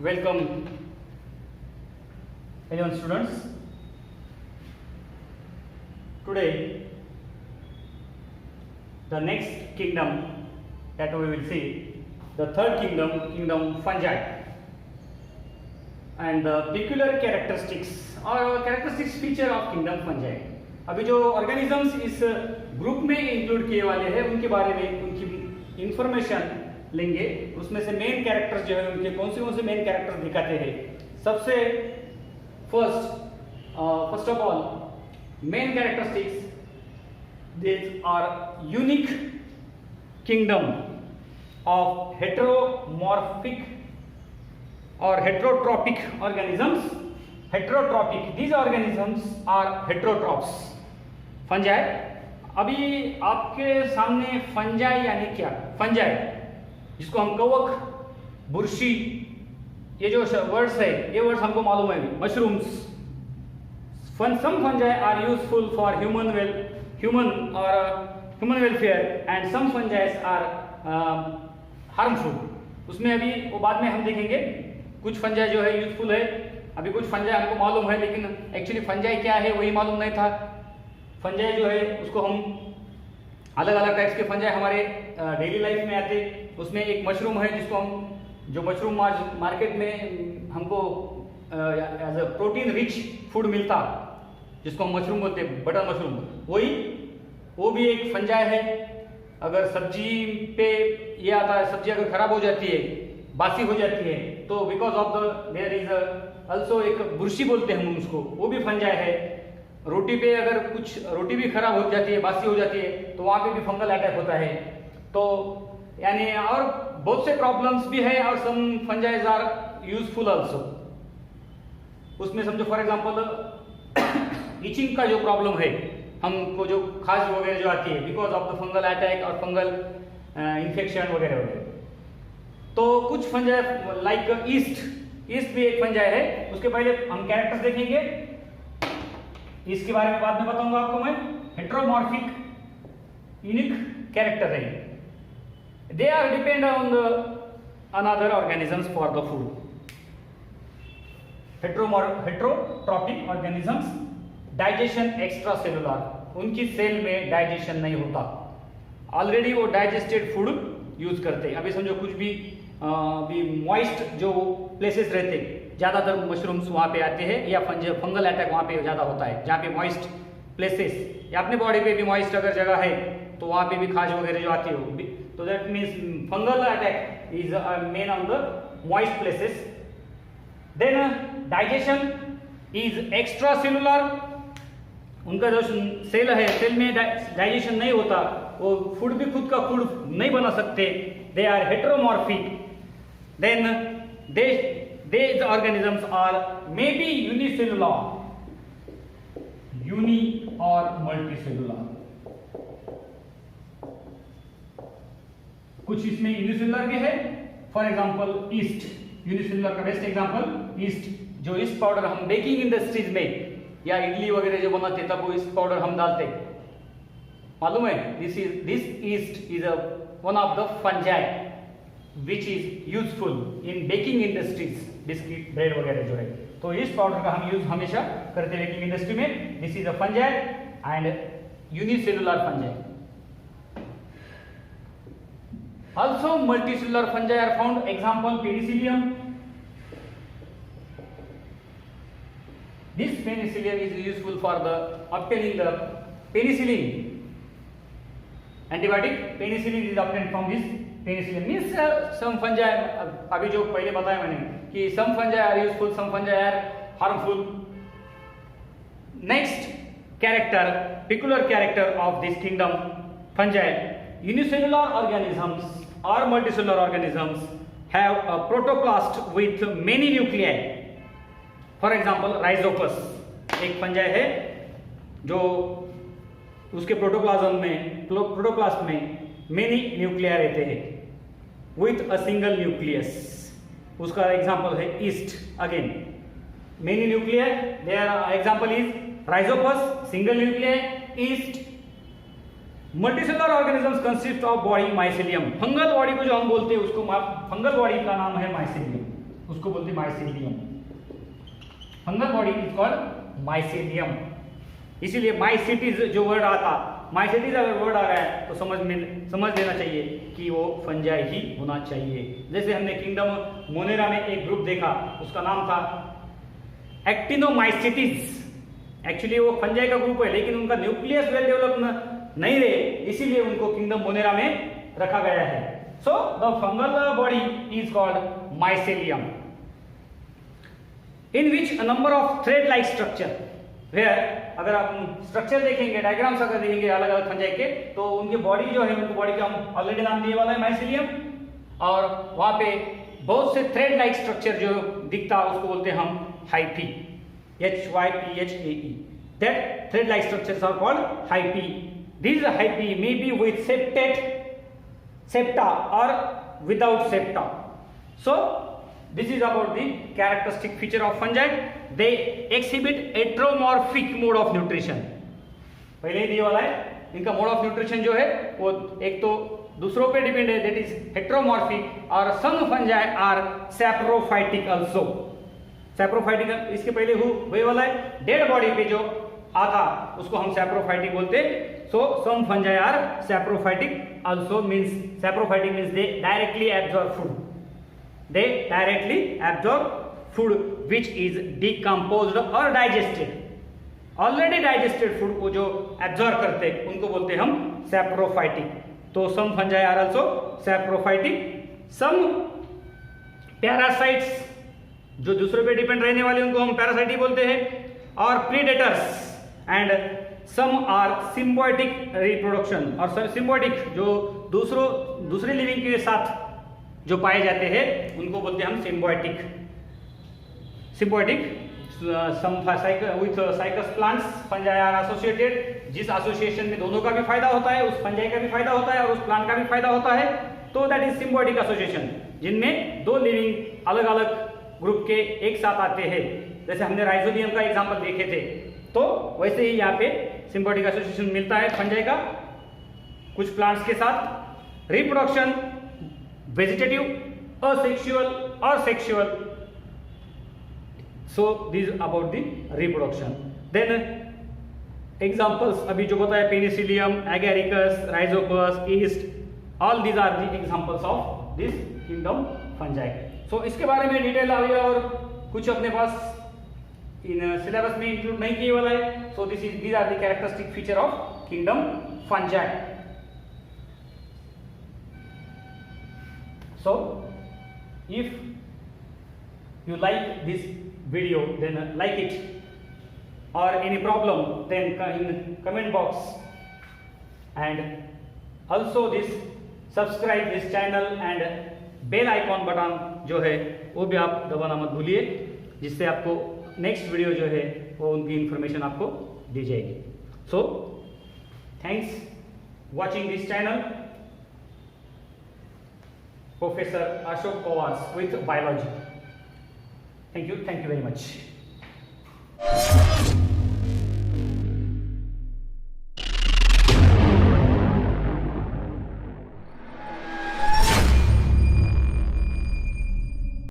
Welcome, 11 students. Today, the next kingdom that we will see, the third kingdom, kingdom fungi, and the peculiar characteristics or characteristics feature of kingdom fungi. अभी जो organisms इस group में include किए वाले हैं उनके बारे में उनकी इंफॉर्मेशन लेंगे। उसमें से मेन कैरेक्टर्स जो है उनके कौन से मेन कैरेक्टर्स दिखाते हैं। सबसे first of all main characteristics, these are unique kingdom of heteromorphic or heterotrophic organisms. Heterotrophic, these organisms are heterotrophs. Fungi, अभी आपके सामने फंजाई यानी क्या? फंजाई जिसको हम कवक, बुरशी, ये जो वर्ड्स है ये वर्ड्स हमको मालूम है। Mushrooms, some fungi are useful for human welfare and some fungi are harmful. उसमें अभी वो बाद में हम देखेंगे। कुछ फंजाई जो है यूजफुल है, अभी कुछ फंजाई हमको मालूम है, लेकिन एक्चुअली फंजाई क्या है वही मालूम नहीं था। फंजाई जो है उसको हम अलग अलग टाइप्स के फंजाई हमारे डेली लाइफ में आते। उसमें एक मशरूम है जिसको हम, जो मशरूम आज मार्केट में हमको as a protein rich food मिलता, जिसको हम मशरूम बोलते हैं, बटर मशरूम, वो भी एक फंजाई है। अगर सब्जी पे ये आता है, सब्जी अगर खराब हो जाती है, बासी हो जाती है, तो because of the there is also एक बुरशी बोलते हैं हम उसको, वो भी फंजाई है। रोटी पे अगर कुछ रोटी भी खराब हो जाती है, बासी हो जाती है, तो वहाँ पे भी फंगल अटैक होता है। तो यानी और बहुत से प्रॉब्लम्स भी है और सम फंजाइज आर यूजफुल आल्सो। उसमें समझो फॉर एग्जांपल इचिंग का जो प्रॉब्लम है, हमको जो खाज वगैरह जो आती है because of the fungal attack और फंगल इन्फेक्शन वगैरह वगैरह, तो कुछ फंजाई लाइक ईस्ट भी एक फंजाई है। उसके पहले हम कैरेक्टर्स देखेंगे, इसके बारे में बाद में बताऊंगा आपको मैं। हेटेरोमॉर्फिक यूनिक कैरेक्टर है, they are depend on the another organisms for the food. Heterotrophic organisms, digestion extracellular, उनकी सेल में डाइजेशन नहीं होता, ऑलरेडी वो डाइजेस्टेड फूड यूज करते हैं। अभी समझो कुछ भी मॉइस्ट जो प्लेसेस रहते, ज्यादातर मशरूम्स वहां पे आते हैं, या फंगल अटैक वहां पे ज्यादा होता है जहाँ पे मॉइस्ट प्लेसेस, या अपने बॉडी पे भी मॉइस्ट अगर जगह है तो वहां पे भी खाज वगैरह जो आती है, तो that means fungal attack is main on the moist places. Then digestion is extracellular, उनका जो सेल है, सेल में डाइजेशन नहीं होता, वो फूड भी खुद का फूड नहीं बना सकते। They are heteromorphic. Then these organisms are maybe unicellular, uni or multicellular। कुछ इसमें यूनिसेलुलर भी है, फॉर एग्जांपल ईस्ट, यूनिसेलुलर का बेस्ट एग्जांपल ईस्ट। जो ईस्ट पाउडर हम बेकिंग इंडस्ट्रीज में या इडली वगैरह जो बनाते तब वो ईस्ट पाउडर हम डालते, मालूम है। This east is one of the fungi which is useful in baking industries, biscuit bread वगैरह जो है, तो ईस्ट पाउडर का हम यूज हमेशा करते हैं बेकिंग इंडस्ट्री में। This is a fungi and unicellular fungi. Also multicellular fungi are found, example penicillium. This penicillium is useful for the obtaining the penicillin antibiotic. Penicillin is obtained from this penicillium. Means some fungi, अभी जो पहले बताया मैंने कि some fungi are useful, some fungi are harmful. Next character, peculiar character of this kingdom fungi, unicellular organisms or multicellular organisms have a protoplast with many nuclei. For example, rhizopus एक fungi है जो उसके protoplast में many nuclei रहते हैं with a single nucleus. उसका example है yeast, again many nuclei, there example is rhizopus, single nuclei, yeast. Multicellular organisms consist of body mycelium, fungal body को जो हम बोलते हैं उसको फंगल बॉडी का नाम है माइसेलियम। उसको बोलते हैं mycelium. Fungal body is called mycelium. इसीलिए माइसिटीज जो वर्ड आता, माइसिटीज अगर वर्ड आ रहा है तो समझ लेना चाहिए कि वो फंजाई ही होना चाहिए। जैसे हमने किंगडम मोनेरा में एक ग्रुप देखा, उसका नाम था एक्टिनोमाइसिटीज। एक्चुअली वो फंजाई का ग्रुप है, लेकिन उनका न्यूक्लियस वेल डेवलप नहीं रहे, इसीलिए उनको किंगडम मोनेरा में रखा गया है। So the fungal body is called mycelium, in which a number of thread like structure, where अगर आप स्ट्रक्चर देखेंगे, डायग्राम्स अगर देखेंगे अलग अलग फंजाई के, तो उनकी बॉडी जो है, उनको बॉडी का हम ऑलरेडी नाम दिए वाला है माइसेलियम, और वहां पे बहुत से थ्रेड लाइक स्ट्रक्चर जो दिखता है उसको बोलते हैं हम hyphae, HYPHAE। That thread like structures are called hyphae. These hyphae may be with septa or without septa. So this is about the characteristic feature of fungi. They exhibit heteromorphic mode of nutrition. पहले ही दिया वाला है, इनका mode of nutrition जो है वो एक तो दूसरों पे डिपेंड है, दैट इज हेट्रोमॉर्फिक, और some fungi are saprophytic also. Saprophytic इसके पहले हुए वाला है, डेड बॉडी पे जो आता उसको हम सैप्रोफाइटिक बोलते। So some fungi are saprophytic also, means saprophytic means they directly absorb food, they directly absorb food which is decomposed और डाइजेस्टेड। ऑलरेडी डाइजेस्टेड फूड को जो एब्जॉर्ब करते हैं उनको बोलते हैं हम सैप्रोफाइटिक। तो some fungi are also saprophytic. Some parasites जो दूसरे पे डिपेंड रहने वाले उनको हम पैरासाइटिक बोलते हैं, और predators, and some are symbiotic reproduction, और सिम्बायोटिक जो दूसरे लिविंग के साथ जो पाए जाते हैं उनको बोलते हैं हम symbiotic. Symbiotic with cycas plants fungi are associated, जिस एसोसिएशन में दोनों का भी फायदा होता है, उस फंजाई का भी फायदा होता है और उस प्लांट का भी फायदा होता है, तो दैट इज सिम्बायोटिक एसोसिएशन, जिनमें दो लिविंग अलग अलग ग्रुप के एक साथ आते हैं। जैसे हमने राइजोबियम का एग्जांपल देखे थे, तो वैसे ही यहाँ पे सिम्बायोटिक एसोसिएशन मिलता है फंजाई का कुछ प्लांट्स के साथ। रिप्रोडक्शन वेजिटेटिव, असेक्सुअल और sexual. So this about the reproduction. Then examples अभी जो बताया, penicillium, agaricus, rhizopus, yeast, all these are the examples of this kingdom fungi. So इसके बारे में डिटेल आ गया, और कुछ अपने पास इन सिलेबस में इंक्लूड नहीं किए वाला है। So these are the characteristic feature of kingdom fungi. So if you like this video, then like it, or any problem then in comment box, and also this subscribe this channel and bell icon button जो है वो भी आप दबाना मत भूलिए, जिससे आपको नेक्स्ट वीडियो जो है वो उनकी इंफॉर्मेशन आपको दी जाएगी। So thanks watching this channel, professor Ashok Pawar with biology. Thank you very much.